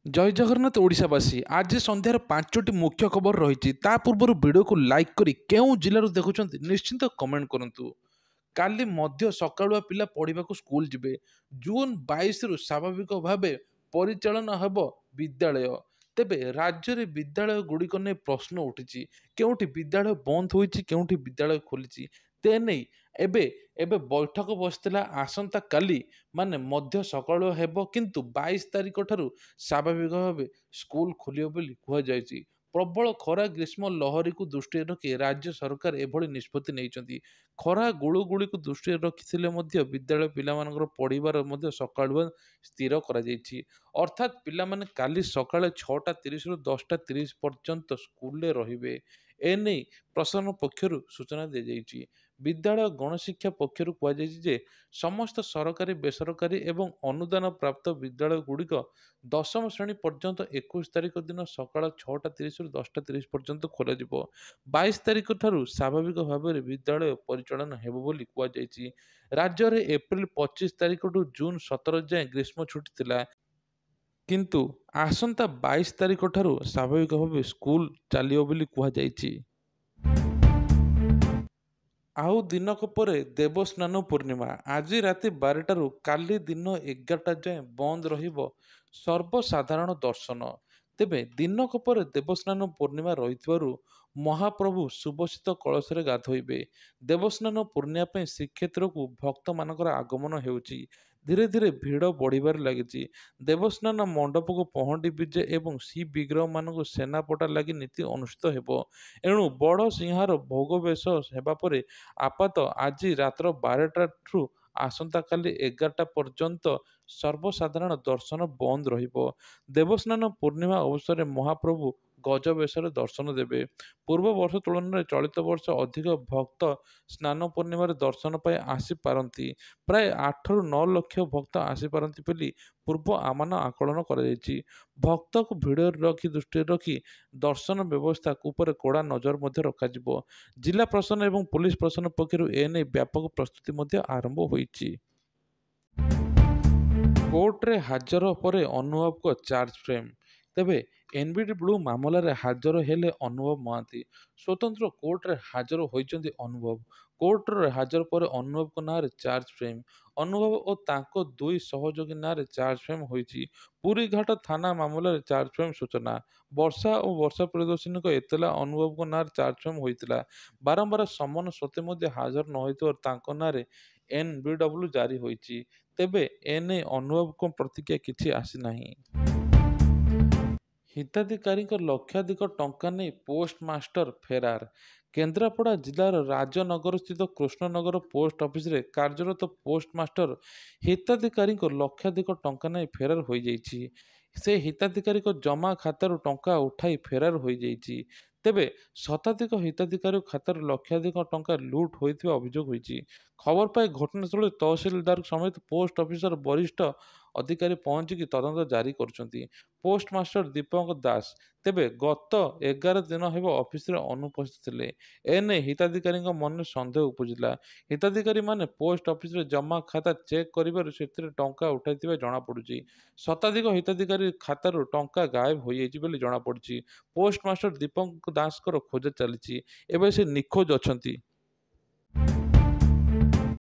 ଜୟ ଜଗନ୍ନାଥ ଓଡ଼ିଶାବାସୀ। ଆଜି ସନ୍ଧ୍ୟାର 5ଟି ମୁଖ୍ୟ ଖବର ରହିଛି। ତା ପୂର୍ବରୁ ଭିଡ଼ିଓକୁ ଲାଇକ୍ କରି କେଉଁ ଜିଲ୍ଲାରୁ ଦେଖୁଛନ୍ତି ନିଶ୍ଚିନ୍ତ କମେଣ୍ଟ କରନ୍ତୁ। କାଲି ମଧ୍ୟ ସକାଳୁଆ ପିଲା ପଢ଼ିବାକୁ ସ୍କୁଲ ଯିବେ। ଜୁନ 22ରୁ ସ୍ୱାଭାବିକ ଭାବେ ପରିଚାଳନା ହେବ ବିଦ୍ୟାଳୟ। ତେବେ ରାଜ୍ୟରେ ବିଦ୍ୟାଳୟ ଗୁଡ଼ିକ ନେଇ ପ୍ରଶ୍ନ ଉଠିଛି। କେଉଁଠି ବିଦ୍ୟାଳୟ ବନ୍ଦ ହୋଇଛି, କେଉଁଠି ବିଦ୍ୟାଳୟ ଖୋଲିଛି, તે ନେଇ ଏବେ ଏବେ ବୈଠକ ବସିଥିଲା। ଆସନ୍ତାକାଲି ମାନେ ମଧ୍ୟ ସକାଳୁ ହେବ, କିନ୍ତୁ 22 ତାରିଖ ଠାରୁ ସ୍ୱାଭାବିକ ଭାବେ ସ୍କୁଲ ଖୋଲିବ ବୋଲି କୁହାଯାଇଛି। ପ୍ରବଳ ଖରା ଗ୍ରୀଷ୍ମ ଲହରୀକୁ ଦୃଷ୍ଟିରେ ରଖି ରାଜ୍ୟ ସରକାର ଏଭଳି ନିଷ୍ପତ୍ତି ନେଇଛନ୍ତି। ଖରା ଗୁଳୁଗୁଳିକୁ ଦୃଷ୍ଟିରେ ରଖିଥିଲେ ମଧ୍ୟ ବିଦ୍ୟାଳୟ ପିଲାମାନଙ୍କର ପଢ଼ିବାର ମଧ୍ୟ ସକାଳୁଆ ସ୍ଥିର କରାଯାଇଛି। ଅର୍ଥାତ୍ ପିଲାମାନେ କାଲି ସକାଳେ 6:30ରୁ 10:30 ପର୍ଯ୍ୟନ୍ତ ସ୍କୁଲରେ ରହିବେ। ଏନେଇ ପ୍ରଶାସନ ପକ୍ଷରୁ ସୂଚନା ଦିଆଯାଇଛି। ବିଦ୍ୟାଳୟ ଗଣଶିକ୍ଷା ପକ୍ଷରୁ କୁହାଯାଇଛି ଯେ ସମସ୍ତ ସରକାରୀ ବେସରକାରୀ ଏବଂ ଅନୁଦାନ ପ୍ରାପ୍ତ ବିଦ୍ୟାଳୟଗୁଡ଼ିକ ଦଶମ ଶ୍ରେଣୀ ପର୍ଯ୍ୟନ୍ତ 21 ତାରିଖ ଦିନ ସକାଳ 6:30ରୁ 10:30 ପର୍ଯ୍ୟନ୍ତ ଖୋଲାଯିବ। 22 ତାରିଖ ଠାରୁ ସ୍ୱାଭାବିକ ଭାବରେ ବିଦ୍ୟାଳୟ ପରିଚାଳନା ହେବ ବୋଲି କୁହାଯାଇଛି। ରାଜ୍ୟରେ ଏପ୍ରିଲ 25 ତାରିଖଠୁ ଜୁନ 17 ଯାଏଁ ଗ୍ରୀଷ୍ମ ଛୁଟି ଥିଲା, କିନ୍ତୁ ଆସନ୍ତା 22 ତାରିଖ ଠାରୁ ସ୍ୱାଭାବିକ ଭାବେ ସ୍କୁଲ ଚାଲିବ ବୋଲି କୁହାଯାଇଛି। ଆଉ ଦିନକ ପରେ ଦେବସ୍ନାନ ପୂର୍ଣ୍ଣିମା। ଆଜି ରାତି 12ଟାରୁ କାଲି ଦିନ 11ଟା ଯାଏଁ ବନ୍ଦ ରହିବ ସର୍ବସାଧାରଣ ଦର୍ଶନ। ତେବେ ଦିନକ ପରେ ଦେବସ୍ନାନ ପୂର୍ଣ୍ଣିମା ରହିଥିବାରୁ ମହାପ୍ରଭୁ ସୁବସିତ କଳସରେ ଗାଧୋଇବେ। ଦେବସ୍ନାନ ପୂର୍ଣ୍ଣିମା ପାଇଁ ଶ୍ରୀକ୍ଷେତ୍ରକୁ ଭକ୍ତମାନଙ୍କର ଆଗମନ ହେଉଛି। ଧୀରେ ଧୀରେ ଭିଡ଼ ବଢ଼ିବାରେ ଲାଗିଛି। ଦେବସ୍ନାନ ମଣ୍ଡପକୁ ପହଣ୍ଡି ବିଜେ ଏବଂ ଶ୍ରୀବିଗ୍ରହମାନଙ୍କୁ ସେନାପଟା ଲାଗି ନୀତି ଅନୁଷ୍ଠିତ ହେବ। ଏଣୁ ବଡ଼ ସିଂହାର ଭୋଗ ବେଶ ହେବା ପରେ ଆଜି ରାତ୍ର 12ଟାରୁ ଆସନ୍ତାକାଲି 11ଟା ପର୍ଯ୍ୟନ୍ତ ସର୍ବସାଧାରଣ ଦର୍ଶନ ବନ୍ଦ ରହିବ। ଦେବସ୍ନାନ ପୂର୍ଣ୍ଣିମା ଅବସରରେ ମହାପ୍ରଭୁ ଗଜବେଶରେ ଦର୍ଶନ ଦେବେ। ପୂର୍ବ ବର୍ଷ ତୁଳନାରେ ଚଳିତ ବର୍ଷ ଅଧିକ ଭକ୍ତ ସ୍ନାନ ପୂର୍ଣ୍ଣିମାରେ ଦର୍ଶନ ପାଇଁ ଆସିପାରନ୍ତି। ପ୍ରାୟ 8ରୁ 9 ଲକ୍ଷ ଭକ୍ତ ଆସିପାରନ୍ତି ବୋଲି ପୂର୍ବ ଆକଳନ କରାଯାଇଛି। ଭକ୍ତଙ୍କୁ ଦୃଷ୍ଟିରେ ରଖି ଦର୍ଶନ ବ୍ୟବସ୍ଥା ଉପରେ କଡ଼ା ନଜର ମଧ୍ୟ ରଖାଯିବ। ଜିଲ୍ଲା ପ୍ରଶାସନ ଏବଂ ପୁଲିସ ପ୍ରଶାସନ ପକ୍ଷରୁ ଏନେଇ ବ୍ୟାପକ ପ୍ରସ୍ତୁତି ମଧ୍ୟ ଆରମ୍ଭ ହୋଇଛି। କୋର୍ଟରେ ହାଜର ପରେ ଅନୁଭବଙ୍କ ଚାର୍ଜ ଫ୍ରେମ୍। ତେବେ ଏନ୍ବିଡି ବ୍ଲୁ ମାମଲାରେ ହାଜର ହେଲେ ଅନୁଭବ ମହାନ୍ତି। ସ୍ୱତନ୍ତ୍ର କୋର୍ଟରେ ହାଜର ହୋଇଛନ୍ତି ଅନୁଭବ। କୋର୍ଟରେ ହାଜର ପରେ ଅନୁଭବଙ୍କ ନାଁରେ ଚାର୍ଜ ଫ୍ରେମ୍। ଅନୁଭବ ଓ ତାଙ୍କ ଦୁଇ ସହଯୋଗୀ ନାଁରେ ଚାର୍ଜ ଫ୍ରେମ୍ ହୋଇଛି। ପୁରୀଘାଟ ଥାନା ମାମଲାରେ ଚାର୍ଜ ଫ୍ରେମ୍ ସୂଚନା। ବର୍ଷା ଓ ବର୍ଷା ପ୍ରିୟଦର୍ଶିନୀଙ୍କ ଏତଲା ଅନୁଭବଙ୍କ ନାଁରେ ଚାର୍ଜ ଫ୍ରେମ୍ ହୋଇଥିଲା। ବାରମ୍ବାର ସମନ ସତ୍ତ୍ୱେ ମଧ୍ୟ ହାଜର ନ ହୋଇଥିବାରୁ ତାଙ୍କ ନାଁରେ ଏନ୍ବିଡବ୍ଲ୍ୟୁ ଜାରି ହୋଇଛି। ତେବେ ଏନେଇ ଅନୁଭବଙ୍କ ପ୍ରତିକ୍ରିୟା କିଛି ଆସିନାହିଁ। ହିତାଧିକାରୀଙ୍କ ଲକ୍ଷାଧିକ ଟଙ୍କା ନେଇ ପୋଷ୍ଟମାଷ୍ଟର ଫେରାର। କେନ୍ଦ୍ରାପଡ଼ା ଜିଲ୍ଲାର ରାଜନଗରସ୍ଥିତ କୃଷ୍ଣନଗର ପୋଷ୍ଟ ଅଫିସରେ କାର୍ଯ୍ୟରତ ପୋଷ୍ଟମାଷ୍ଟର ହିତାଧିକାରୀଙ୍କ ଲକ୍ଷାଧିକ ଟଙ୍କା ନେଇ ଫେରାର ହୋଇଯାଇଛି। ସେ ହିତାଧିକାରୀଙ୍କ ଜମା ଖାତାରୁ ଟଙ୍କା ଉଠାଇ ଫେରାର ହୋଇଯାଇଛି। ତେବେ ଶତାଧିକ ହିତାଧିକାରୀଙ୍କ ଖାତାରୁ ଲକ୍ଷାଧିକ ଟଙ୍କା ଲୁଟ୍ ହୋଇଥିବା ଅଭିଯୋଗ ହୋଇଛି। ଖବର ପାଇ ଘଟଣାସ୍ଥଳରେ ତହସିଲଦାର ସମେତ ପୋଷ୍ଟ ଅଫିସର ବରିଷ୍ଠ ଅଧିକାରୀ ପହଞ୍ଚିକି ତଦନ୍ତ ଜାରି କରୁଛନ୍ତି। ପୋଷ୍ଟମାଷ୍ଟର ଦୀପକ ଦାସ ତେବେ ଗତ 11 ଦିନ ହେବ ଅଫିସରେ ଅନୁପସ୍ଥିତ ଥିଲେ। ଏନେଇ ହିତାଧିକାରୀଙ୍କ ମନରେ ସନ୍ଦେହ ଉପୁଜିଲା। ହିତାଧିକାରୀମାନେ ପୋଷ୍ଟ ଅଫିସରେ ଜମା ଖାତା ଚେକ୍ କରିବାରୁ ସେଥିରେ ଟଙ୍କା ଉଠାଇଥିବା ଜଣାପଡ଼ୁଛି। ଶତାଧିକ ହିତାଧିକାରୀ ଖାତାରୁ ଟଙ୍କା ଗାୟବ ହୋଇଯାଇଛି ବୋଲି ଜଣାପଡ଼ିଛି। ପୋଷ୍ଟମାଷ୍ଟର ଦୀପକ ଦାସଙ୍କର ଖୋଜା ଚାଲିଛି। ଏବେ ସେ ନିଖୋଜ ଅଛନ୍ତି।